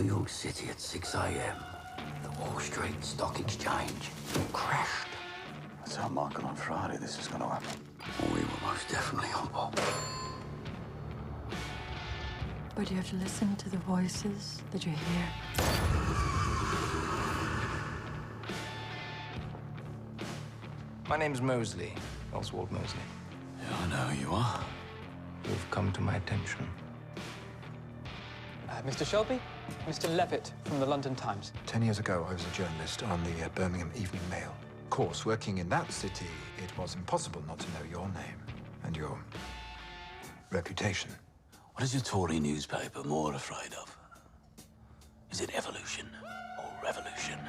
York City at 6 a.m. The Wall Street Stock Exchange crashed. That's how Michael on Friday this is going to happen. We were most definitely on board. But you have to listen to the voices that you hear. My name's Mosley, Oswald Mosley. Yeah, I know who you are. You've come to my attention. Mr. Shelby, Mr. Levitt from the London Times. 10 years ago, I was a journalist on the Birmingham Evening Mail. Of course, working in that city, it was impossible not to know your name and your reputation. What is your Tory newspaper more afraid of? Is it evolution or revolution?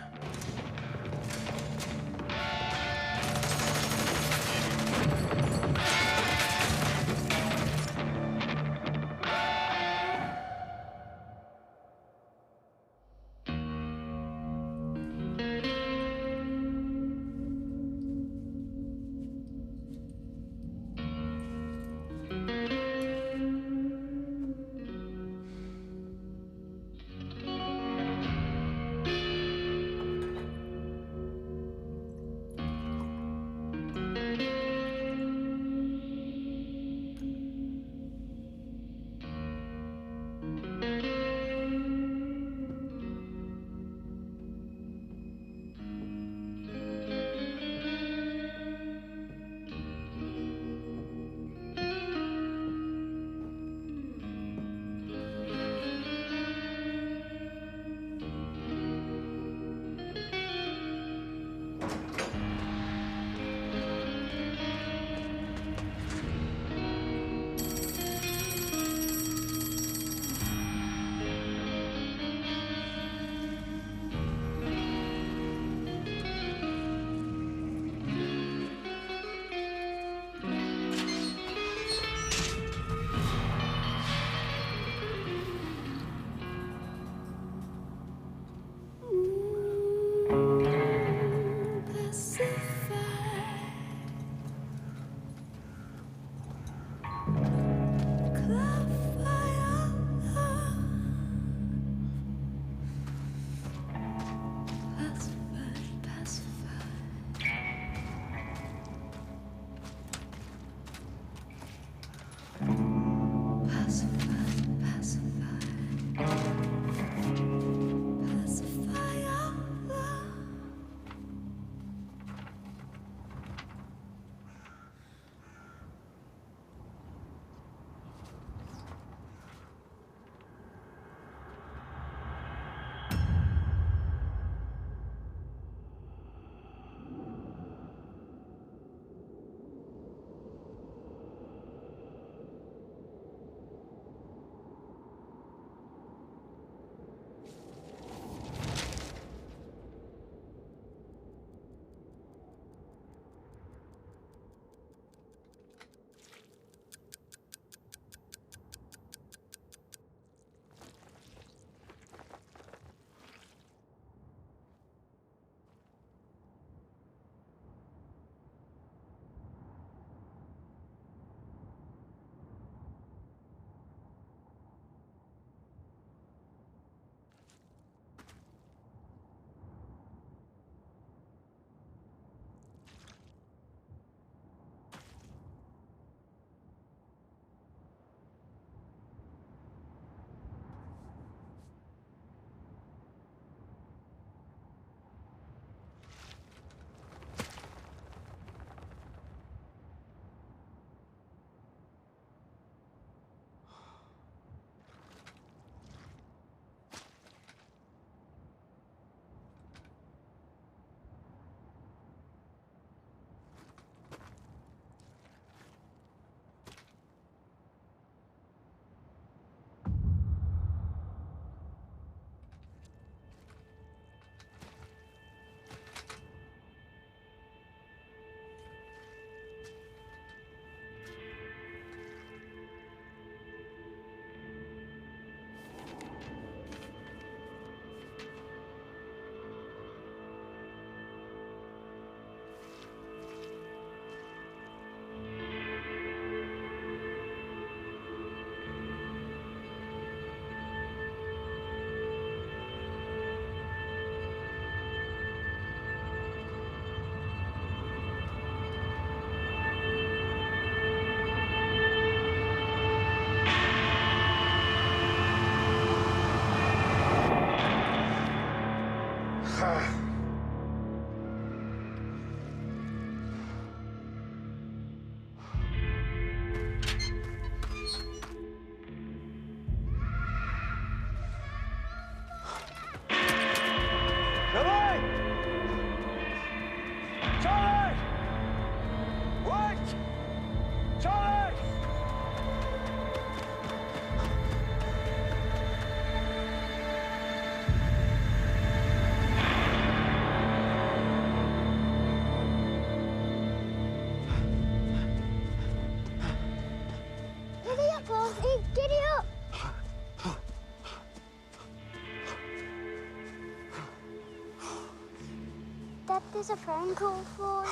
There's a phone call for you.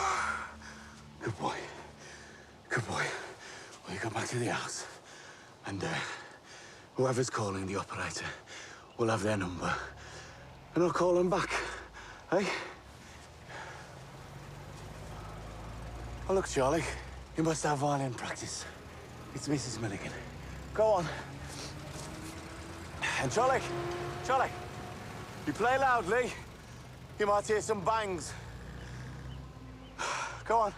Good boy. Good boy. Well, you go back to the house. And, whoever's calling the operator will have their number. And I'll call them back. Hey? Oh, look, Charlie. You must have violin practice. It's Mrs. Milligan. Go on. And Charlie, you play loudly. You might hear some bangs. Go on.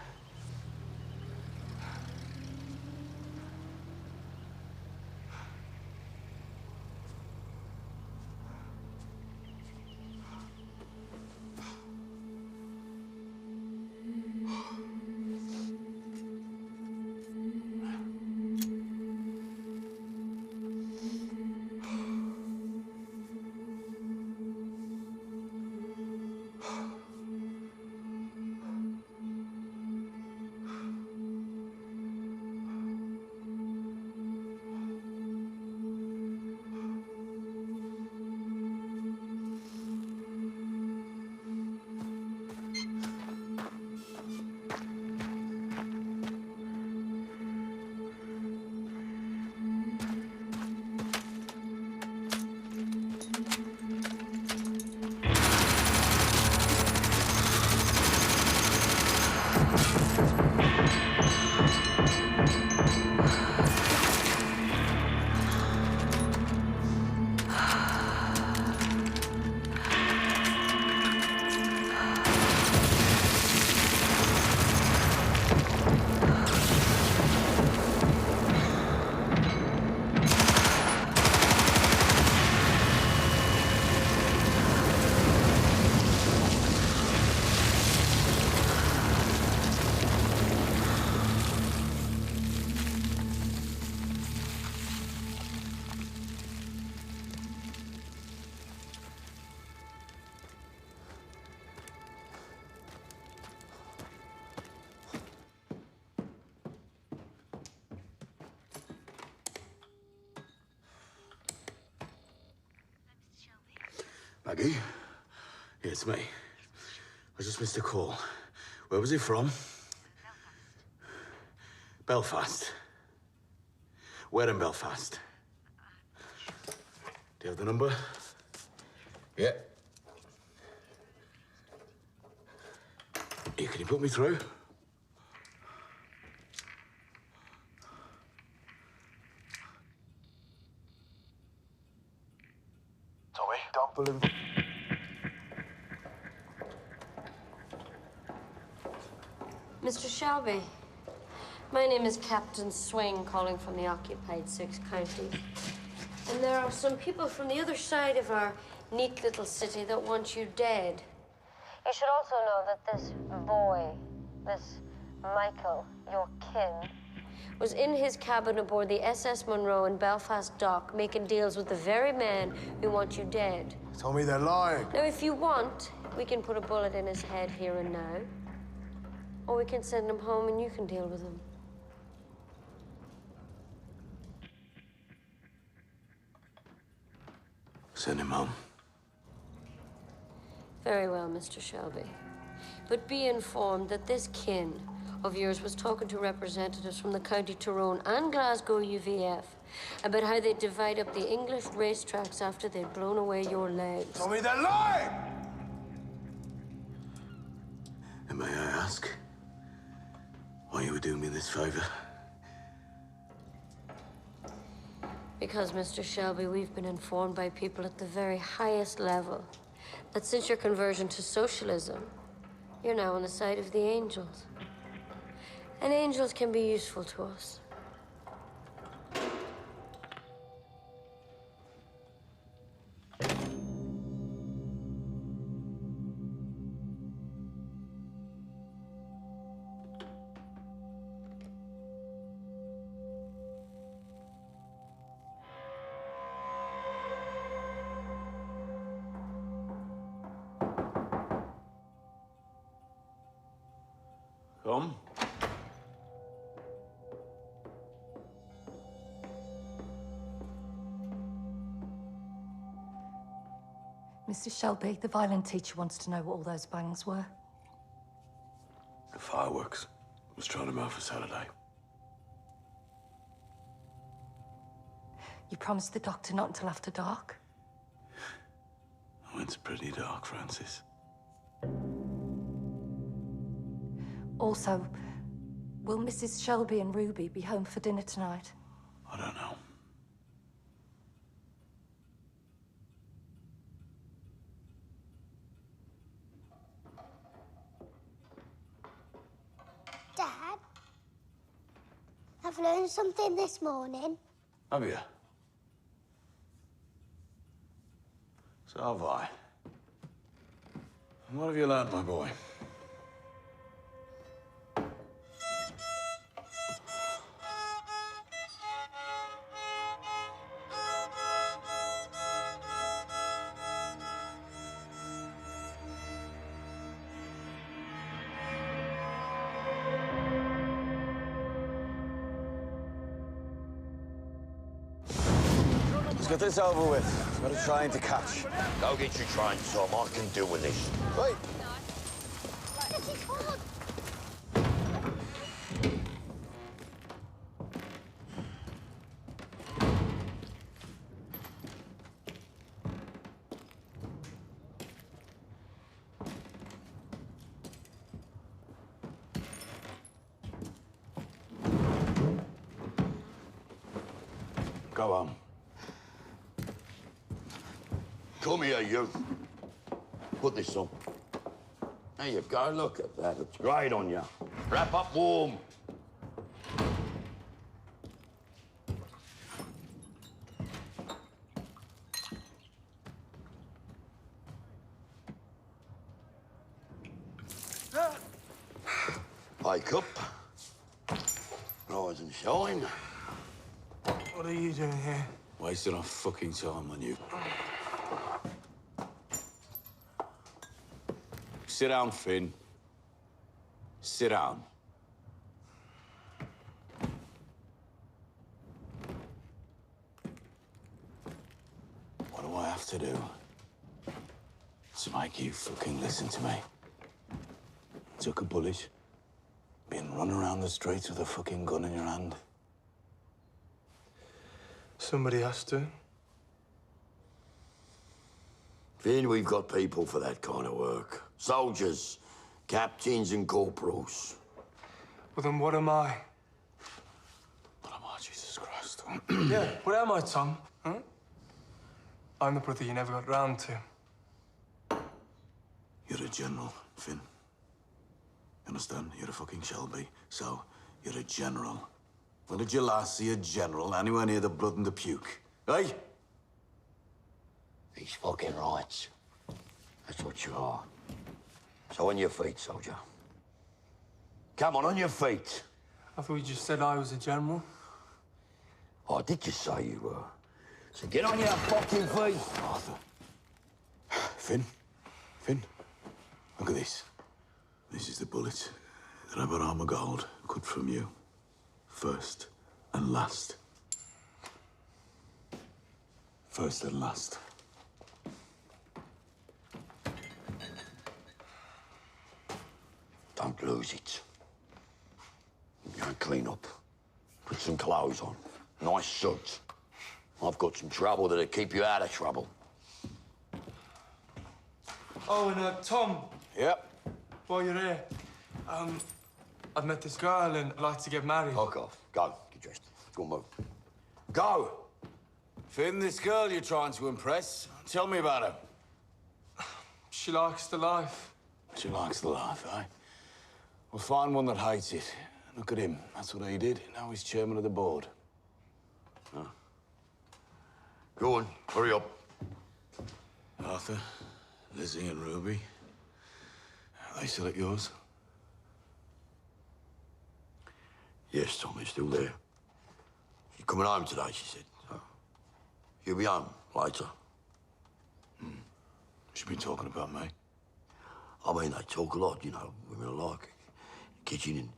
Maggie? Yeah, it's me. I just missed a call. Where was he from? Belfast. Where in Belfast? Do you have the number? Yeah. Yeah, can you put me through? Tommy, don't believe... Mr. Shelby, my name is Captain Swing, calling from the occupied 6 counties. And there are some people from the other side of our neat little city that want you dead. You should also know that this boy, this Michael, your kin, was in his cabin aboard the SS Monroe in Belfast Dock, making deals with the very men who want you dead. Tommy, they're lying. Now, if you want, we can put a bullet in his head here and now. Or we can send him home and you can deal with him. Send him home. Very well, Mr. Shelby. But be informed that this kin of yours was talking to representatives from the County Tyrone and Glasgow UVF about how they'd divide up the English racetracks after they'd blown away your legs. Tommy, they're lying! And may I ask why you were doing me this favor? Because, Mr. Shelby, we've been informed by people at the very highest level that since your conversion to socialism, you're now on the side of the angels. And angels can be useful to us. Come. Mr. Shelby, the violin teacher wants to know what all those bangs were. The fireworks. Was trying them out for Saturday. You promised the doctor not until after dark? Oh, it's pretty dark, Francis. Also, will Mrs. Shelby and Ruby be home for dinner tonight? I don't know. Dad, I've learned something this morning. Have you? So have I. And what have you learned, my boy? Let's get this over with. Got a train to catch. Go get your train, Tom. I can deal with this. Wait. Go on. Come here, you. Put this on. There you go. Look at that. It's great on you. Wrap up warm. Wake up. Rise and shine. What are you doing here? Wasting our fucking time on you. Sit down, Finn. Sit down. What do I have to do to make you fucking listen to me? Took a bullet, been running around the streets with a fucking gun in your hand. Somebody has to. Finn, we've got people for that kind of work. Soldiers, captains and corporals. Well, then what am I? What am I, Jesus Christ? Yeah, what am I, Tom? Huh? I'm the brother you never got round to. You're a general, Finn. You understand? You're a fucking Shelby, so you're a general. When did you last see a general anywhere near the blood and the puke? Hey? He's fucking right. That's what you are. So on your feet, soldier. Come on your feet. I thought you just said I was a general. Oh, did you say you were? So get on your fucking feet. Arthur. Finn? Finn? Look at this. This is the bullet that I got armor gold cut from you. First and last. First and last. Don't lose it. Go and clean up. Put some clothes on. Nice suit. I've got some trouble that'll keep you out of trouble. Oh, and Tom, Yep. while you're here, I've met this girl and I'd like to get married. Fuck off. Go. Get dressed. Go on, move. Go! Finn, this girl you're trying to impress, tell me about her. She likes the life. She likes the life, eh? We'll find one that hates it. Look at him. That's what he did. Now he's chairman of the board. Huh? Go on. Hurry up. Arthur, Lizzie and Ruby. Are they still at yours? Yes, Tom, he's still there. She's coming home today, she said. So she'll be home later. She's been talking about me. I mean, they talk a lot, you know, women alike. Kitchen and,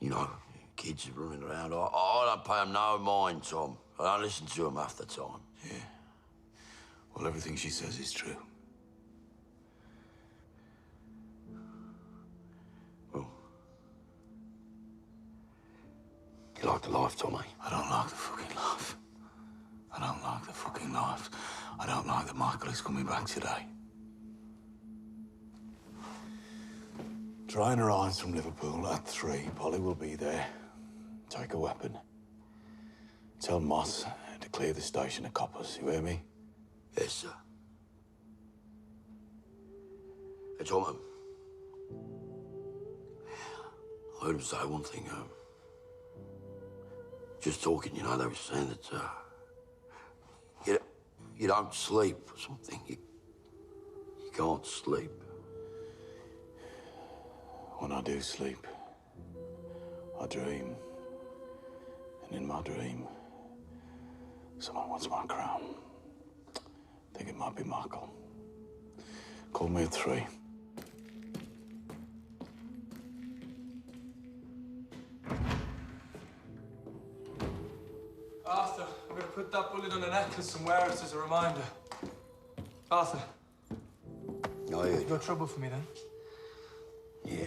you know, kids running around. I don't pay them no mind, Tom. I don't listen to them half the time. Yeah. Well, everything she says is true. Well, the life, Tommy. I don't like the fucking life. I don't like the fucking life. I don't like that Michael is coming back today. Try and arrive from Liverpool at 3. Polly will be there. Take a weapon. Tell Moss to clear the station of coppers. You hear me? Yes, sir. Hey, Tom, I heard him say one thing. Just talking, you know, they were saying that you don't sleep or something. You can't sleep. When I do sleep, I dream. And in my dream, someone wants my crown. Think it might be Michael. Call me at 3. Arthur, I'm gonna put that bullet on a necklace and wear it as a reminder. Arthur. Oh, yeah. You got trouble for me then? Yeah.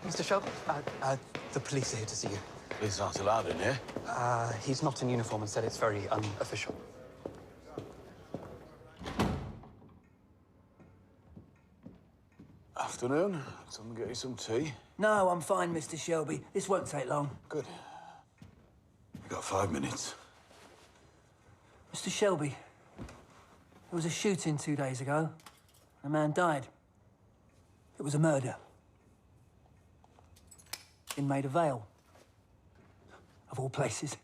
Mr. Shelby, the police are here to see you. Police aren't allowed in here. He's not in uniform and said it's very unofficial. Afternoon. Someone get you some tea? No, I'm fine, Mr. Shelby. This won't take long. Good. You got 5 minutes. Mr. Shelby, there was a shooting 2 days ago. A man died. It was a murder. In Maida Vale. Of all places.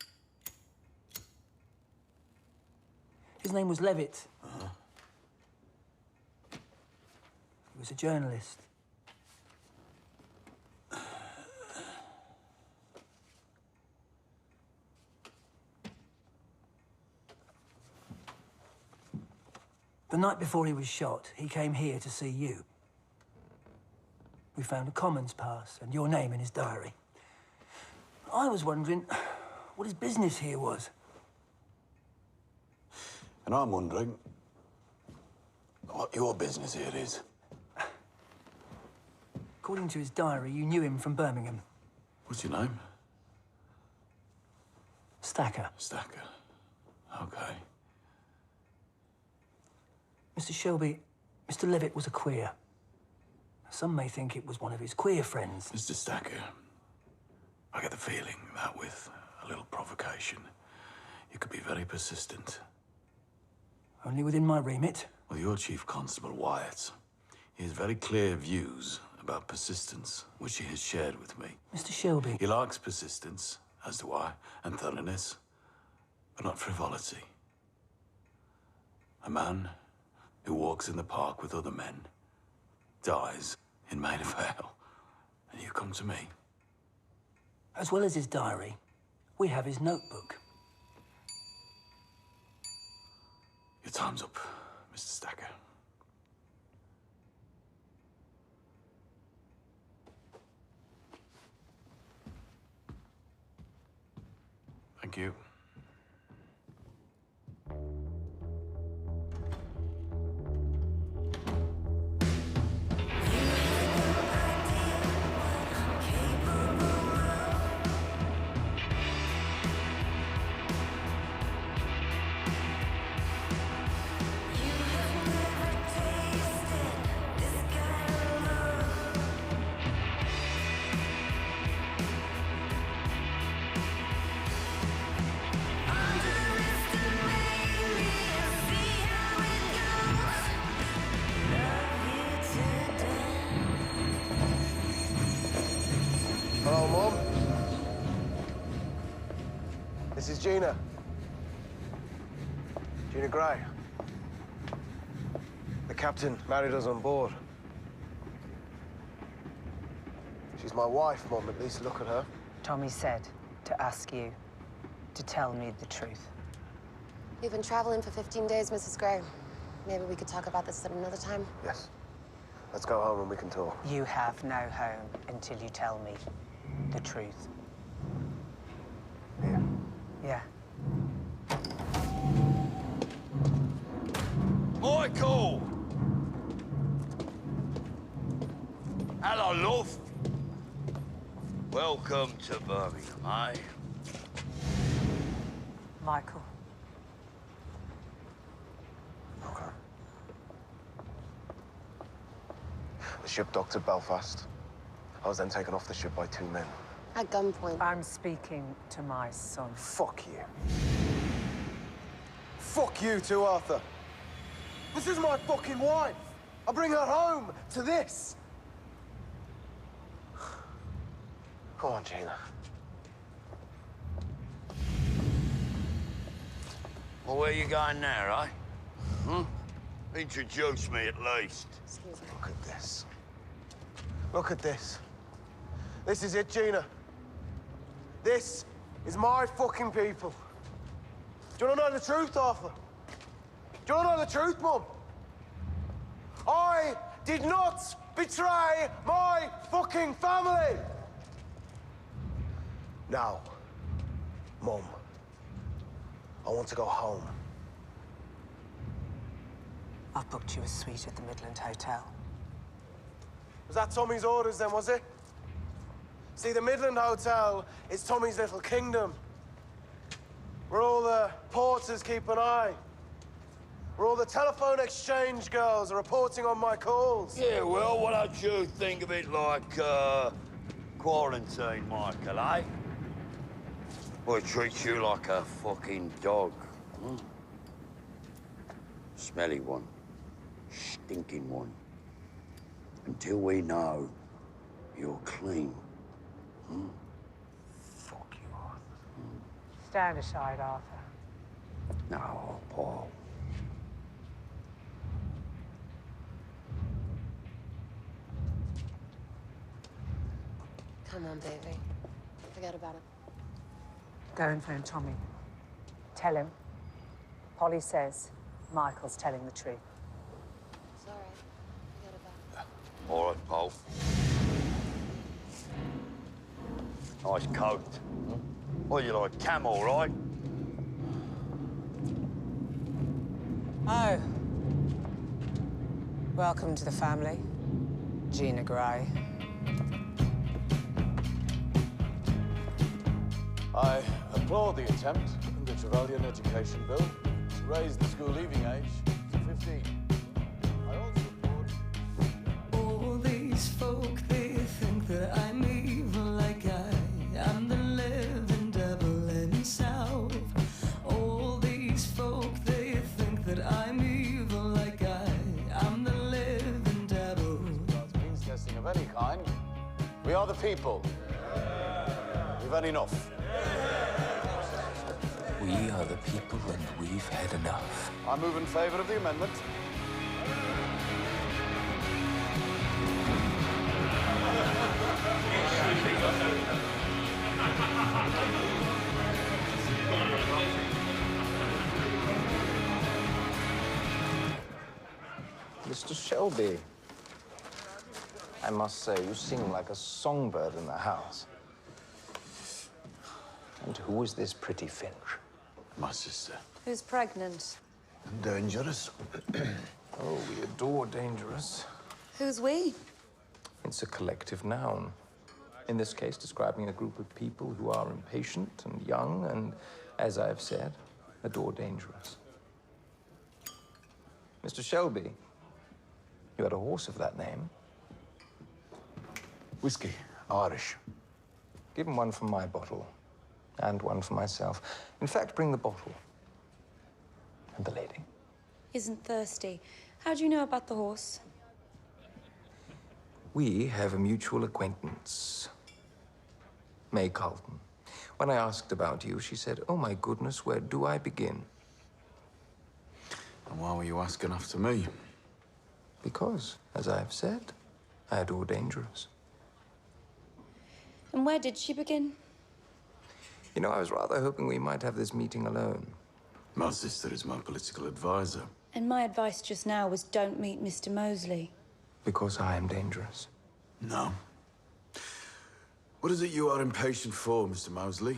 His name was Levitt. He was a journalist. The night before he was shot, he came here to see you. We found a commons pass and your name in his diary. I was wondering what his business here was. And I'm wondering what your business here is. According to his diary, you knew him from Birmingham. What's your name? Stacker. Stacker. Okay. Mr. Shelby, Mr. Levitt was a queer. Some may think it was one of his queer friends. Mr. Stacker, I get the feeling that with a little provocation, you could be very persistent. Only within my remit. Well, your Chief Constable, Wyatt, he has very clear views about persistence, which he has shared with me. Mr. Shelby. He likes persistence, as do I, and thoroughness, but not frivolity. A man who walks in the park with other men dies in Maida Vale, and you come to me. As well as his diary, we have his notebook. Your time's up, Mr. Stacker. Thank you. Hello, Mum. This is Gina. Gina Gray. The captain married us on board. She's my wife, Mum. At least look at her. Tommy said to ask you to tell me the truth. You've been traveling for 15 days, Mrs. Gray. Maybe we could talk about this at another time. Yes. Let's go home and we can talk. You have no home until you tell me the truth. Yeah. Michael! Hello, love. Welcome to Birmingham, eh? Michael. Okay. The ship docked at Belfast. I was then taken off the ship by 2 men. At gunpoint. I'm speaking to my son. Fuck you. Fuck you too, Arthur. This is my fucking wife. I bring her home to this. Go on, Gina. Well, where you going now, eh? Hmm? Introduce me, at least. Excuse me. Look at this. Look at this. This is it, Gina. This is my fucking people. Do you want to know the truth, Arthur? Do you want to know the truth, Mum? I did not betray my fucking family! Now, Mum, I want to go home. I've booked you a suite at the Midland Hotel. Was that Tommy's orders then, was it? See, the Midland Hotel is Tommy's little kingdom. Where all the porters keep an eye. Where all the telephone exchange girls are reporting on my calls. Yeah, well, why don't you think of it like, quarantine, Michael, eh? Well, it treats you like a fucking dog. Hmm? Smelly one. Stinking one. Until we know you're clean. Hmm? Fuck you, Arthur. Stand aside, Arthur. No, Paul. Come on, baby. Forget about it. Go and phone Tommy. Tell him. Polly says Michael's telling the truth. It's all right. Forget about it. All right, Paul. Nice coat. Well, you like camel, right? Oh. Welcome to the family, Gina Gray. I applaud the attempt in the Trevelyan Education Bill to raise the school leaving age to 15. I also applaud... All these folk, they think that I'm evil, like I'm the living devil himself. All these folk, they think that I'm evil, like I'm the living devil. Without means testing of any kind, we are the people. We've had enough. We are the people and we've had enough. I move in favour of the amendment. Mr. Shelby, I must say, you sing like a songbird in the house. And who is this pretty finch? My sister. Who's pregnant? And dangerous. Oh, we adore dangerous. Who's we? It's a collective noun. In this case, describing a group of people who are impatient and young and, as I've said, adore dangerous. Mr. Shelby, you had a horse of that name. Whiskey. Irish. Give him one from my bottle. And one for myself. In fact, bring the bottle. And the lady. Isn't thirsty. How do you know about the horse? We have a mutual acquaintance. May Carlton. When I asked about you, she said, "Oh, my goodness, where do I begin?" And why were you asking after me? Because, as I have said, I adore dangerous. And where did she begin? You know, I was rather hoping we might have this meeting alone. My sister is my political advisor. And my advice just now was don't meet Mr. Mosley. Because I am dangerous. No. What is it you are impatient for, Mr. Mosley?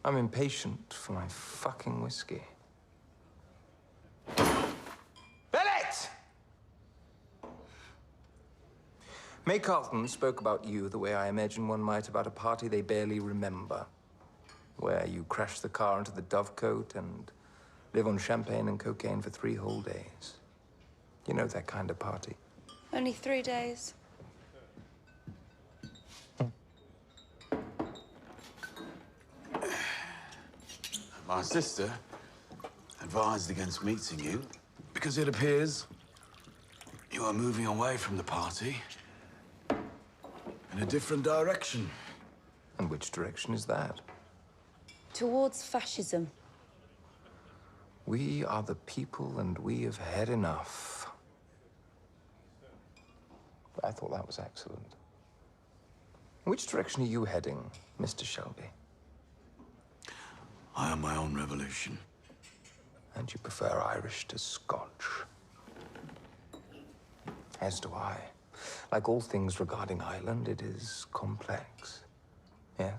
I'm impatient for my fucking whiskey. Billet! May Carlton spoke about you the way I imagine one might about a party they barely remember, where you crash the car into the Dovecote and live on champagne and cocaine for 3 whole days. You know that kind of party. Only 3 days. My sister advised against meeting you because it appears you are moving away from the party in a different direction. And which direction is that? Towards fascism. We are the people, and we have had enough. I thought that was excellent. Which direction are you heading, Mr. Shelby? I am my own revolution. And you prefer Irish to Scotch? As do I. Like all things regarding Ireland, it is complex. Yes?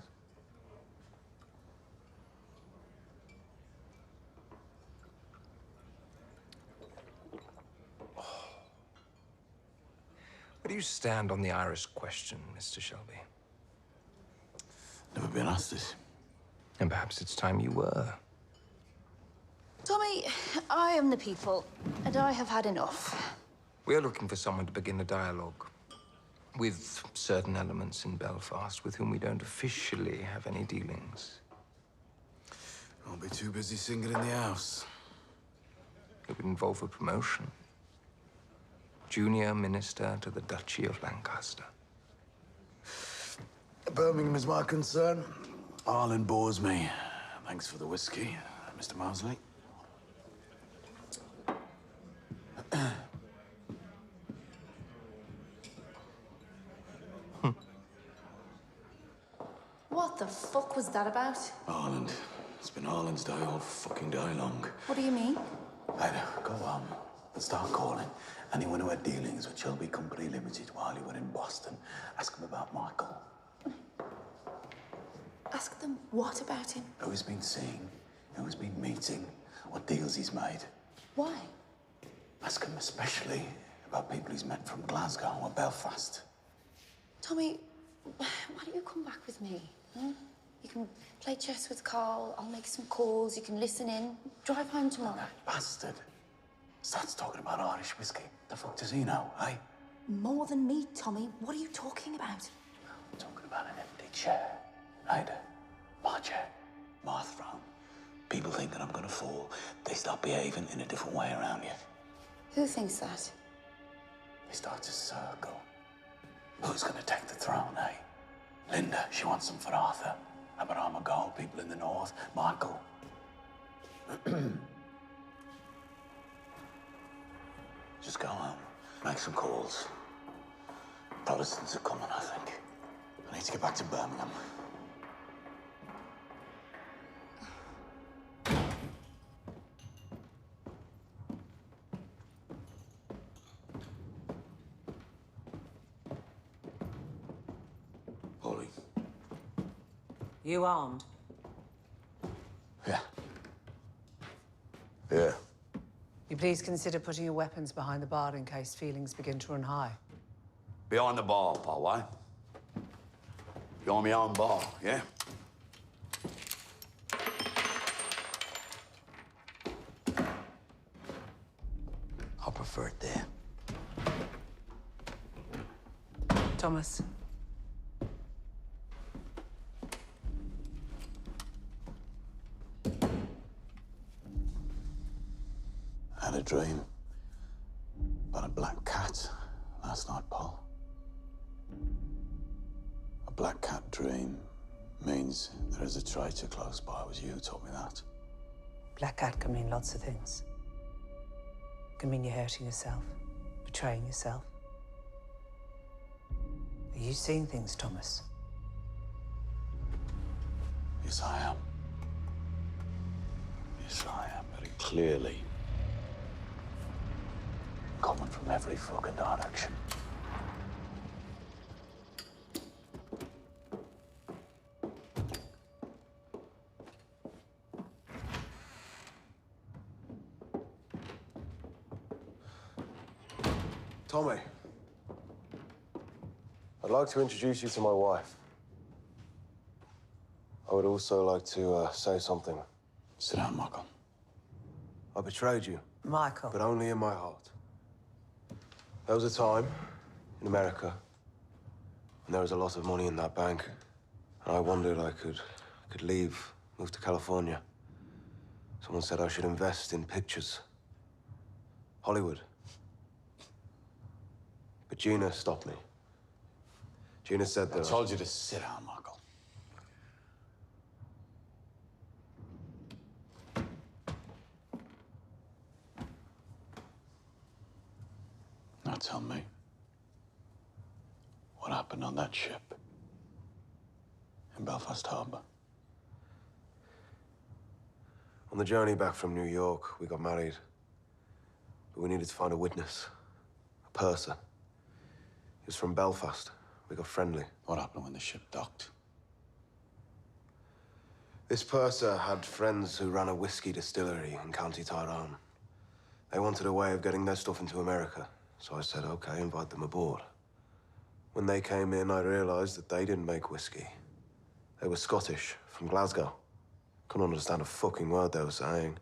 Where do you stand on the Irish question, Mr. Shelby? Never been asked it. And perhaps it's time you were. Tommy, I am the people, and I have had enough. We are looking for someone to begin a dialogue with certain elements in Belfast with whom we don't officially have any dealings. I'll be too busy singing in the house. It would involve a promotion. Junior Minister to the Duchy of Lancaster. Birmingham is my concern. Ireland bores me. Thanks for the whiskey, Mr. Mosley. What the fuck was that about? Ireland. It's been Ireland's day all fucking day long. What do you mean? Ada, go home and start calling anyone who had dealings with Shelby Company Limited while you were in Boston. Ask them about Michael. Ask them what about him? Who he's been seeing, who he's been meeting, what deals he's made. Why? Ask him especially about people he's met from Glasgow or Belfast. Tommy, why don't you come back with me? Huh? You can play chess with Carl, I'll make some calls, you can listen in. Drive home tomorrow. That bastard starts talking about Irish whiskey. The fuck does he know, eh? More than me, Tommy. What are you talking about? I'm talking about an empty chair. Ada, my chair, my throne. People thinking I'm gonna fall, they start behaving in a different way around you. Who thinks that? They start to circle. Who's gonna take the throne, eh? Linda, she wants some for Arthur. How about Armagol, people in the north? Michael. Just go home, make some calls. Protestants are coming, I think. I need to get back to Birmingham. Holly. You armed? Yeah. Yeah. You please consider putting your weapons behind the bar in case feelings begin to run high. Behind the bar, pal, eh? Behind my own bar, yeah? I prefer it there. Thomas. I had a dream about a black cat last night, Paul. A black cat dream means there is a traitor close by. It was you who taught me that. Black cat can mean lots of things. It can mean you're hurting yourself, betraying yourself. Are you seeing things, Thomas? Yes, I am. Yes, I am. Very clearly. Coming from every fucking direction. Tommy, I'd like to introduce you to my wife. I would also like to say something. Sit down, Michael. I betrayed you. Michael. But only in my heart. There was a time in America when there was a lot of money in that bank. And I wondered I could leave, move to California. Someone said I should invest in pictures. Hollywood. But Gina stopped me. Gina said that... I told you to sit down, Michael. Now tell me, what happened on that ship in Belfast Harbour? On the journey back from New York, we got married. But we needed to find a witness, a purser. He was from Belfast. We got friendly. What happened when the ship docked? This purser had friends who ran a whiskey distillery in County Tyrone. They wanted a way of getting their stuff into America. So I said, okay, invite them aboard. When they came in, I realized that they didn't make whiskey. They were Scottish, from Glasgow. Couldn't understand a fucking word they were saying.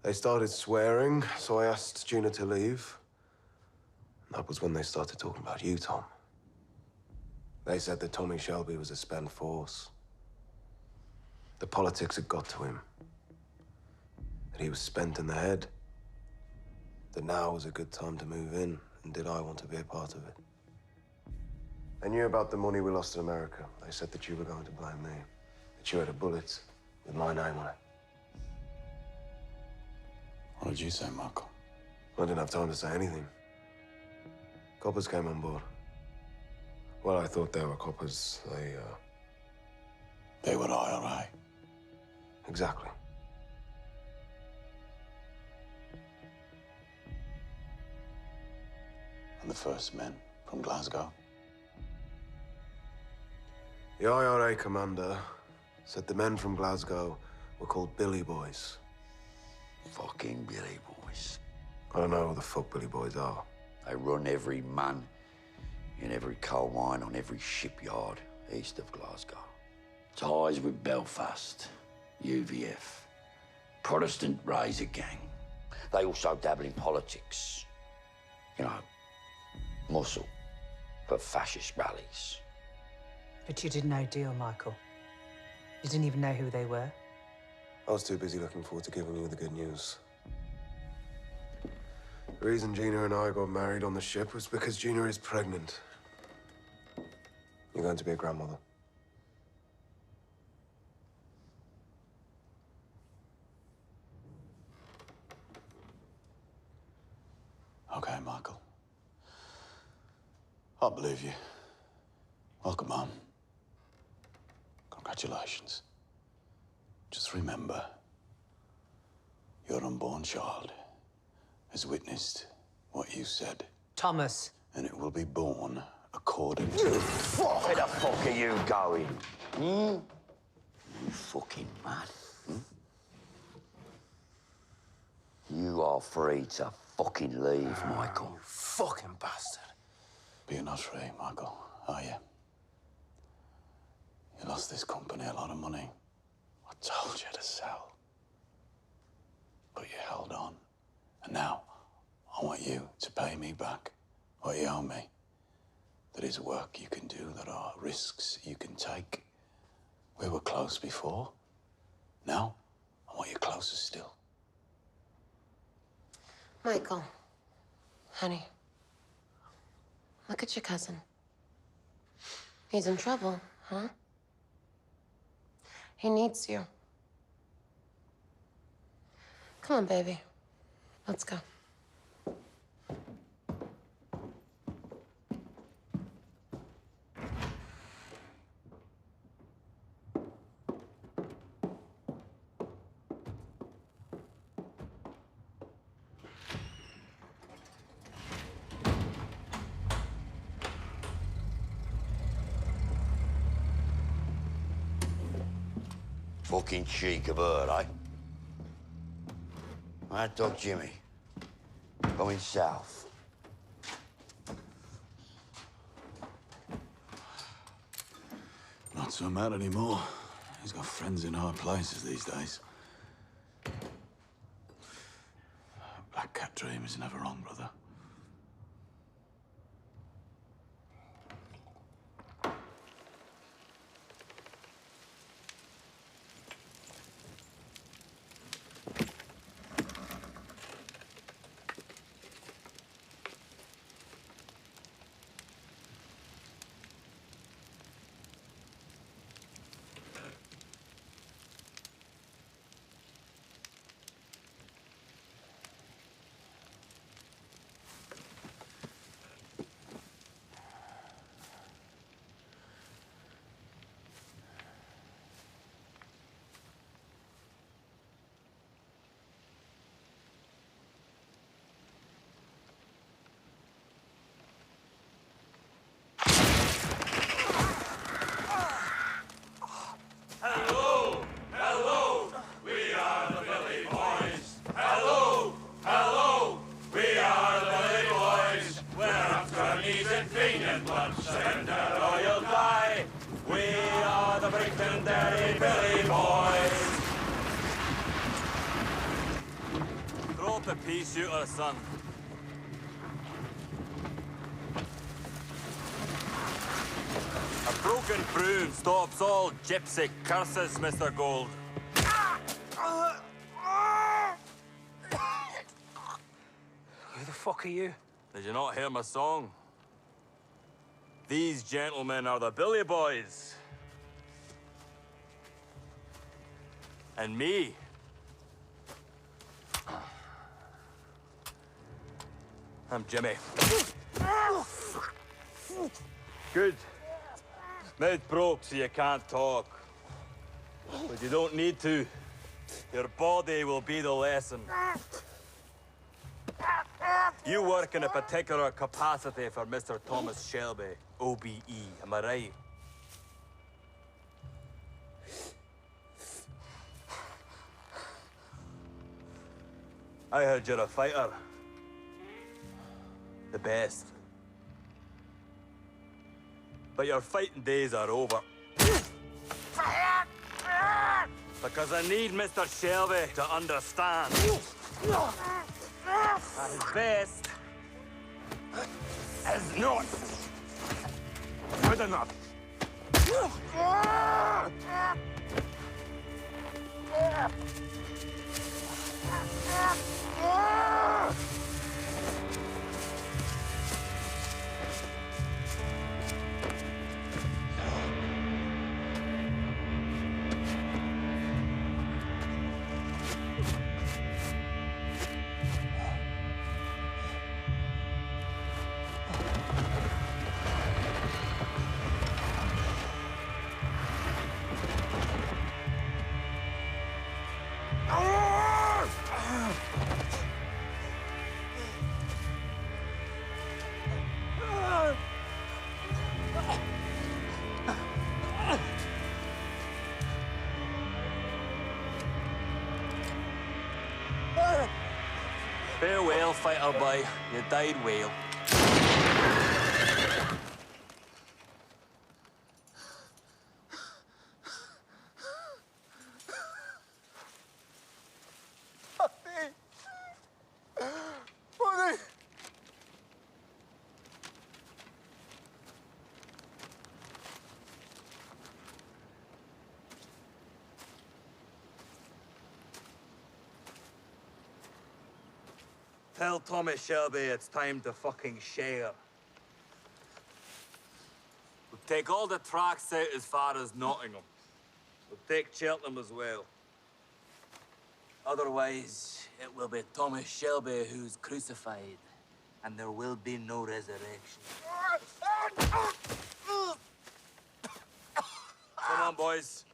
They started swearing, so I asked Gina to leave. And that was when they started talking about you, Tom. They said that Tommy Shelby was a spent force. The politics had got to him. That he was spent in the head. That now was a good time to move in, and did I want to be a part of it? They knew about the money we lost in America. They said that you were going to blame me. That you had a bullet with my name on it. What did you say, Michael? I didn't have time to say anything. Coppers came on board. Well, I thought they were coppers. They were IRA. Exactly. And the first men from Glasgow? The IRA commander said the men from Glasgow were called Billy Boys. Fucking Billy Boys. I don't know who the fuck Billy Boys are. They run every man in every coal mine on every shipyard east of Glasgow. Ties with Belfast, UVF, Protestant Razor Gang. They also dabble in politics. You know, muscle for fascist rallies. But you did no deal, Michael. You didn't even know who they were. I was too busy looking forward to giving you the good news. The reason Gina and I got married on the ship was because Gina is pregnant. You're going to be a grandmother. Okay, Michael. I believe you. Welcome home. Congratulations. Just remember, your unborn child has witnessed what you said. Thomas. And it will be born according to... You fuck! Where the fuck are you going? You fucking mad? You are free to fucking leave, Michael. You fucking bastard. But you're not free, Michael, are you? You lost this company a lot of money. I told you to sell. But you held on. And now, I want you to pay me back what you owe me. There is work you can do, there are risks you can take. We were close before. Now, I want you closer still. Michael, honey, look at your cousin. He's in trouble, huh? He needs you. Come on, baby. Let's go. Fucking cheek of her, eh? That dog Jimmy, going south. Not so mad anymore. He's got friends in high places these days. Black cat dream is never wrong, brother. The pea shooter, son. A broken broom stops all gypsy curses, Mr. Gold. Who the fuck are you? Did you not hear my song? These gentlemen are the Billy Boys. And me. I'm Jimmy. Good. Mouth broke so you can't talk. But you don't need to. Your body will be the lesson. You work in a particular capacity for Mr. Thomas Shelby, OBE, am I right? I heard you're a fighter. The best. But your fighting days are over. Because I need Mr. Shelby to understand that his best is not good enough. Farewell, fighter boy. You died well. Tell Tommy Shelby it's time to fucking share. We'll take all the tracks out as far as Nottingham. We'll take Cheltenham as well. Otherwise, it will be Thomas Shelby who's crucified, and there will be no resurrection. Come on, boys.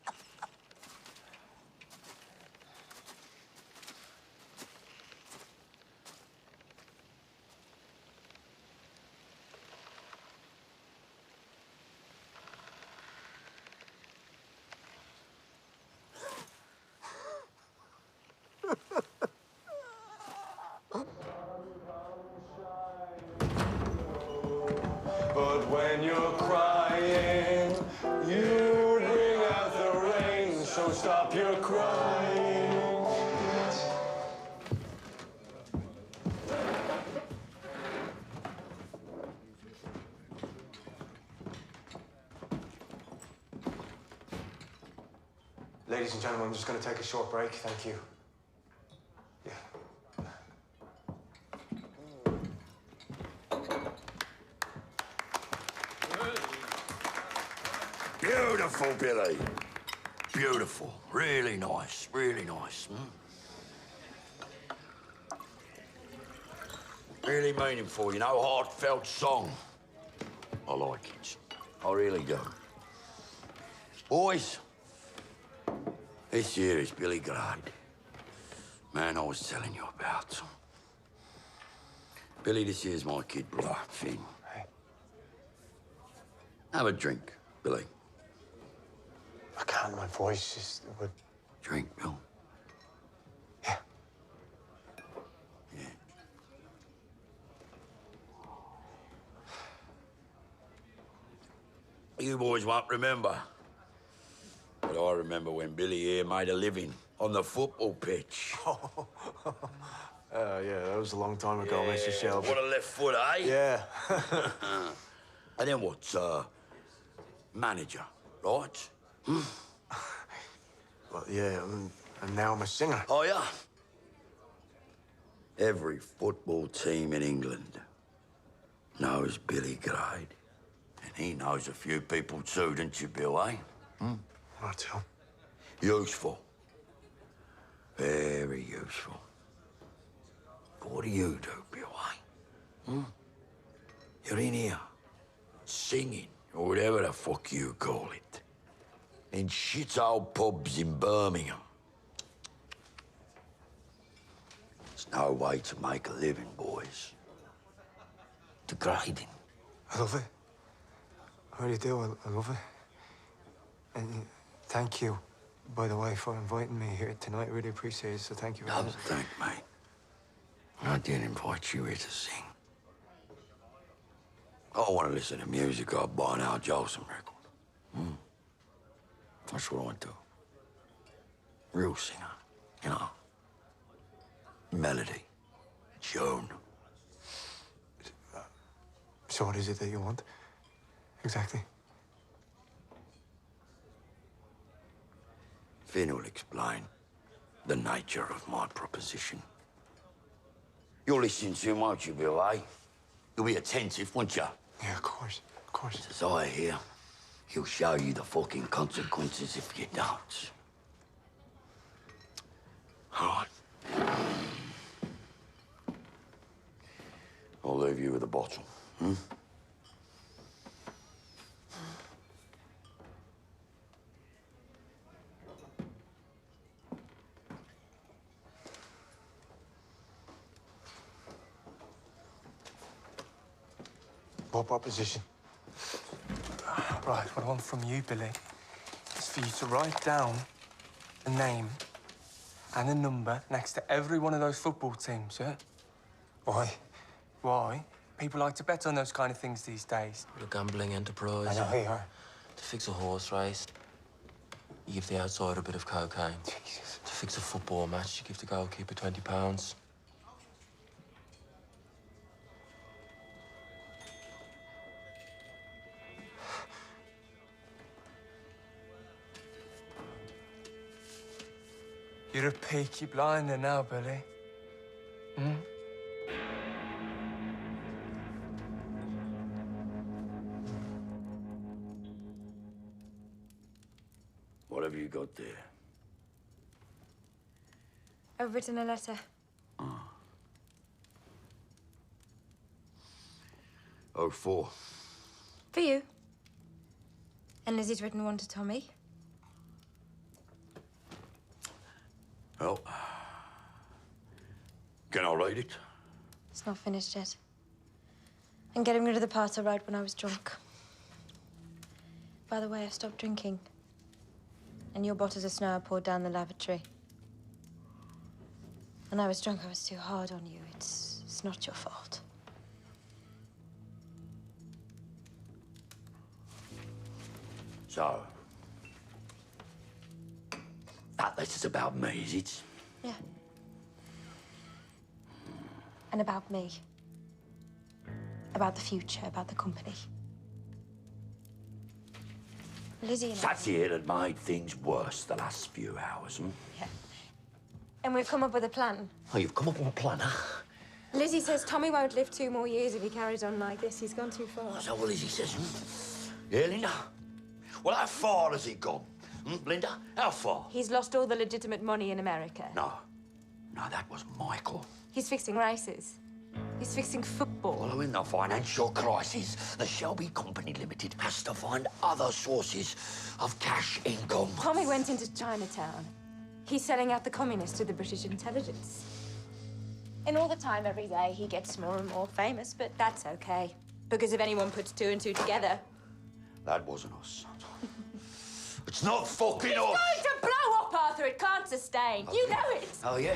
But when you're crying, you stop your crying. Ladies and gentlemen, I'm just going to take a short break. Thank you. Beautiful, Billy. Beautiful. Really nice. Really nice. Really meaningful, you know, heartfelt song. I like it. I really do. Boys, this here is Billy Grade. Man I was telling you about. Billy, this here's my kid brother, Finn. Hey. Have a drink, Billy. I can't, my voice just would... Drink, Bill. Yeah. Yeah. You boys won't remember. But I remember when Billy here made a living on the football pitch. Yeah, that was a long time ago, Mr. Shelby. What a left foot, eh? Yeah. And then what, manager, right? Well, yeah, and now I'm a singer. Oh, yeah? Every football team in England knows Billy Grade. And he knows a few people too, don't you, Bill, eh? What, too? Useful. Very useful. But what do you do, Bill, eh? You're in here, singing, or whatever the fuck you call it, in shit-hole pubs in Birmingham. It's no way to make a living, boys. Degrading. I love it. I really do. I love it. And thank you, by the way, for inviting me here tonight. I really appreciate it, so thank you very much. No, thank me. I did invite you here to sing. I want to listen to music. I'll buy an Al Jolson record. That's what I do. Real singer, you know. Melody, tune. So what is it that you want? Exactly. Finn will explain the nature of my proposition. You'll listen to him, won't you, Bill, eh? You'll be attentive, won't you? Yeah, of course. Of course. As I hear, he'll show you the fucking consequences if you don't. All right. I'll leave you with a bottle, What proposition? Right, what I want from you, Billy, is for you to write down the name and a number next to every one of those football teams, yeah? Why? Why? People like to bet on those kind of things these days. We're a gambling enterprise. I know you are. To fix a horse race, you give the outsider a bit of cocaine. Jesus. To fix a football match, you give the goalkeeper £20. You're a Peaky blinder now, Billy. What have you got there? I've written a letter. 04. For you. And Lizzie's written one to Tommy. Well, can I read it? It's not finished yet. I'm getting rid of the parts I wrote when I was drunk. By the way, I stopped drinking. And your bottles of snow I poured down the lavatory. When I was drunk, I was too hard on you. It's not your fault. So, This is about me, is it? Yeah. And about me. About the future, about the company. Lizzie and That's it that made things worse the last few hours, hmm? Yeah. And we've come up with a plan. Oh, you've come up with a plan, huh? Lizzie says Tommy won't live 2 more years if he carries on like this. He's gone too far. Is that what Lizzie says, hmm? Yeah, Linda? Well, how far has he gone? Linda, how far? He's lost all the legitimate money in America. No, that was Michael. He's fixing races. He's fixing football. Well, in the financial crisis, the Shelby Company Limited has to find other sources of cash income. Tommy went into Chinatown. He's selling out the communists to the British intelligence. And all the time, every day, he gets more and more famous, but that's okay. Because if anyone puts 2 and 2 together... That wasn't us. It's not fucking It's us! going to blow up, Arthur. It can't sustain. You know it. Oh, yeah?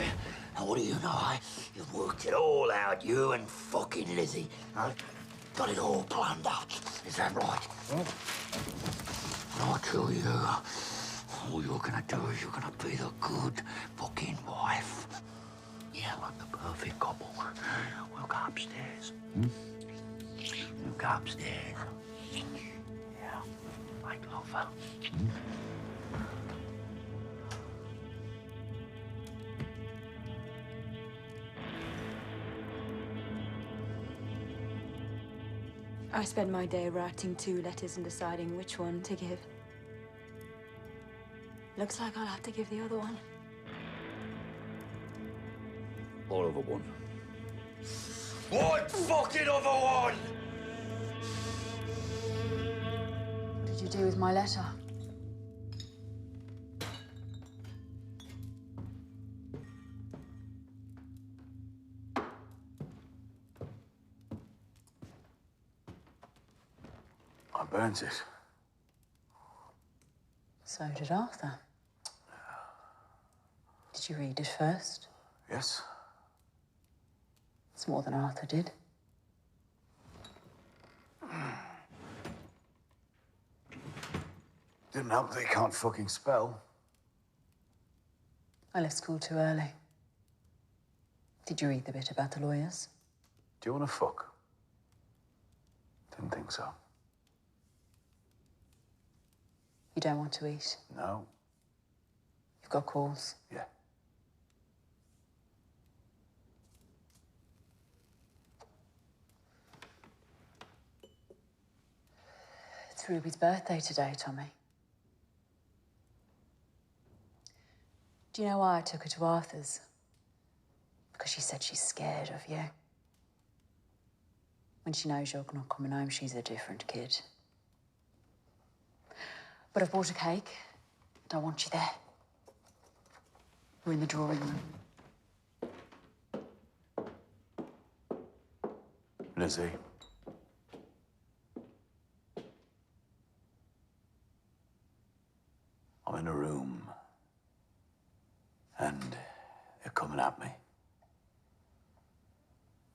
And what do you know? You've worked it all out, you and fucking Lizzie. Got it all planned out. Is that right? And I tell you, all you're gonna do is you're gonna be the good fucking wife. Yeah, like the perfect couple. We'll go upstairs. We'll go upstairs. Yeah, make love her. I spend my day writing 2 letters and deciding which one to give. Looks like I'll have to give the other one. What other one? What fucking other one? What did you do with my letter? I burnt it. So did Arthur. Did you read it first? Yes. It's more than Arthur did. Didn't help that he can't fucking spell. I left school too early. Did you read the bit about the lawyers? Do you want to fuck? Didn't think so. You don't want to eat? No. You've got calls? Yeah. It's Ruby's birthday today, Tommy. Do you know why I took her to Arthur's? Because she said she's scared of you. When she knows you're not coming home, she's a different kid. But I've bought a cake. Don't want you there. We're in the drawing room. Lizzie. I'm in a room. And they're coming at me.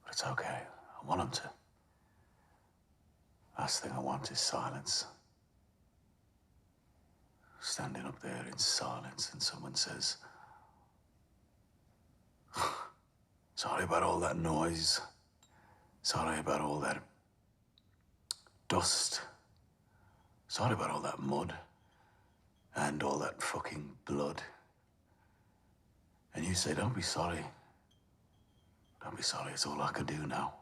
But it's okay. I want them to. Last thing I want is silence. Standing up there in silence and someone says, sorry about all that noise. Sorry about all that dust. Sorry about all that mud. And all that fucking blood. And you say, don't be sorry. Don't be sorry, it's all I can do now.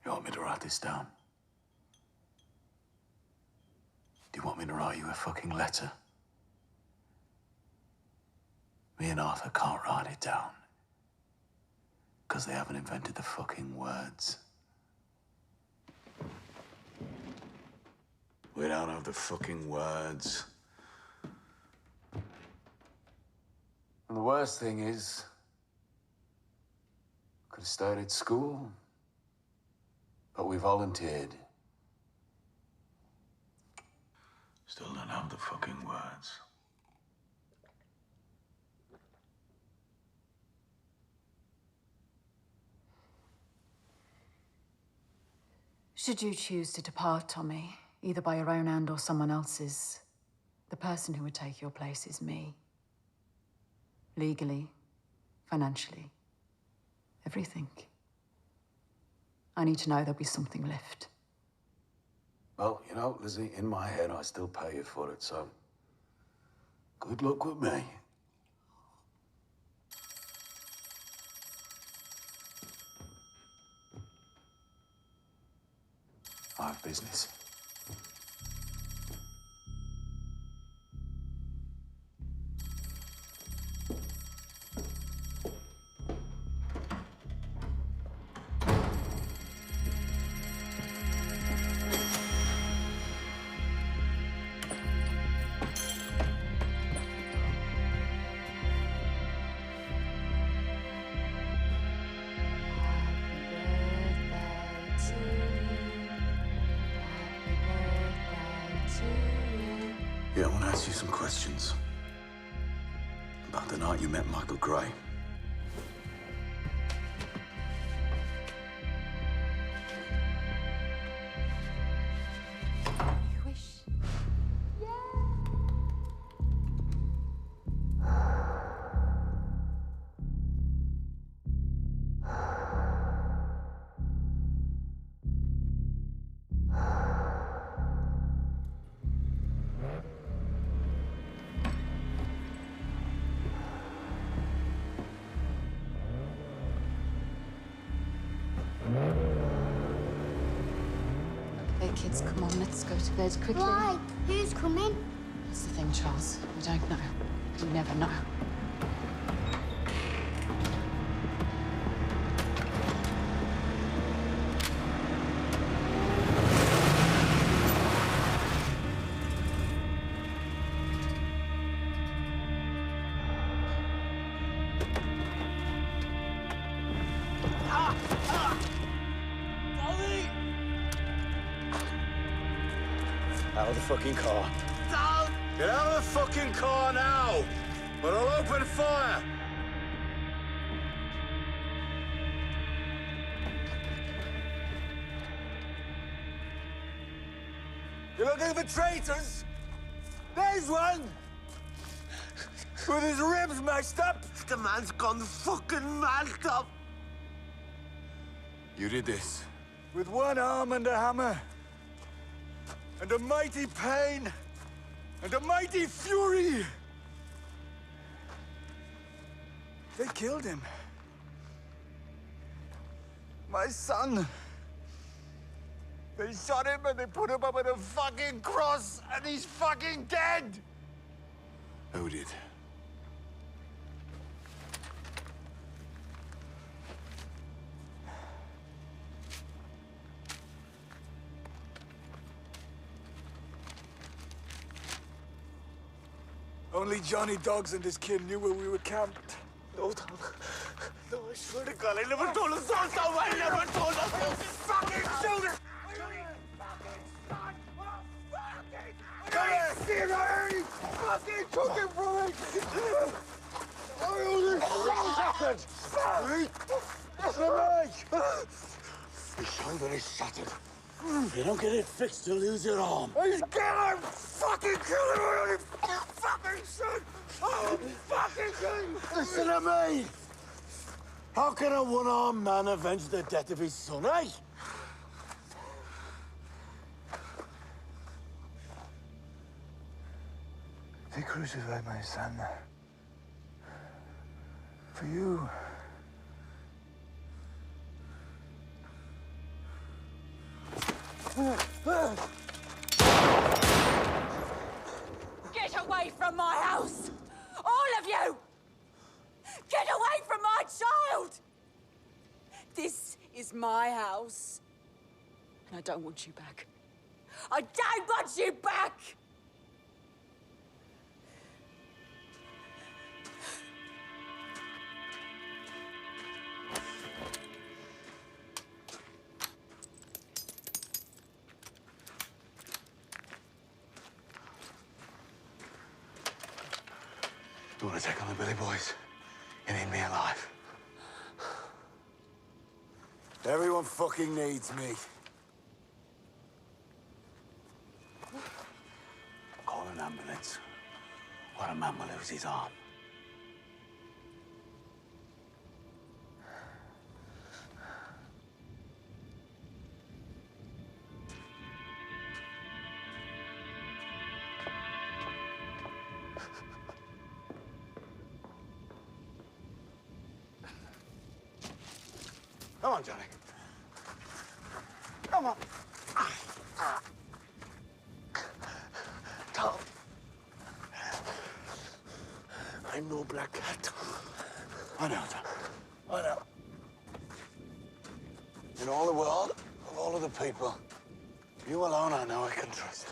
You want me to write this down? Do you want me to write you a fucking letter? Me and Arthur can't write it down. Because they haven't invented the fucking words. We don't have the fucking words. And the worst thing is, could have stayed at school, but we volunteered. Still don't have the fucking words. Should you choose to depart, Tommy, either by your own hand or someone else's, the person who would take your place is me. Legally, financially, everything. I need to know there'll be something left. Well, you know, Lizzie, in my head, I still pay you for it, so good luck with me. I have business. Yeah, I want to ask you some questions about the night you met Michael Gray. You wish? Okay, kids, come on, let's go to bed quickly. Why? Who's coming? That's the thing, Charles. We don't know. We never know. Out of the fucking car. Down! Get out of the fucking car now! Or I'll open fire! You're looking for traitors? There's one! With his ribs mashed up! The man's gone fucking mashed up! You did this. With one arm and a hammer. And a mighty pain. And a mighty fury. They killed him. My son. They shot him and they put him up on a fucking cross and he's fucking dead! Who did? Only Johnny Dogs and his kid knew where we were camped. No, Tom. No, I swear to God, I never told us all, Tom. I never told us. You fucking shoot it! Come here! See it, I already fucking took it from me! I only shattered! Listen to me! Your shoulder is shattered. If you don't get it fixed, you'll lose your arm. He's gonna fucking kill him! I only fucking son! Oh, fucking thing! Listen to me! How can a one-armed man avenge the death of his son, eh? They crucified my son. For you. Get away from my house! All of you! Get away from my child! This is my house. And I don't want you back. I don't want you back! You want to take on the Billy Boys? You need me alive. Everyone fucking needs me. man will lose his arm. Come on, Johnny. Come on. Tom. I'm no black cat. I know, Tom. I know. In all the world, of all of the people, you alone I know I can trust.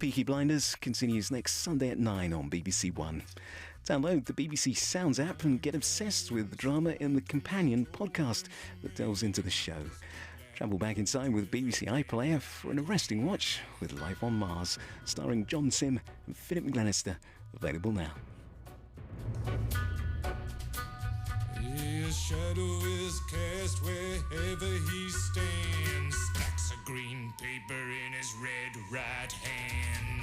Peaky Blinders continues next Sunday at 9 on BBC One. Download the BBC Sounds app and get obsessed with the drama in the companion podcast that delves into the show. Travel back in time with BBC iPlayer for an arresting watch with Life on Mars, starring John Sim and Philip McGlenister, available now. His shadow is cast wherever he stands. Stacks of green paper in his red right hand.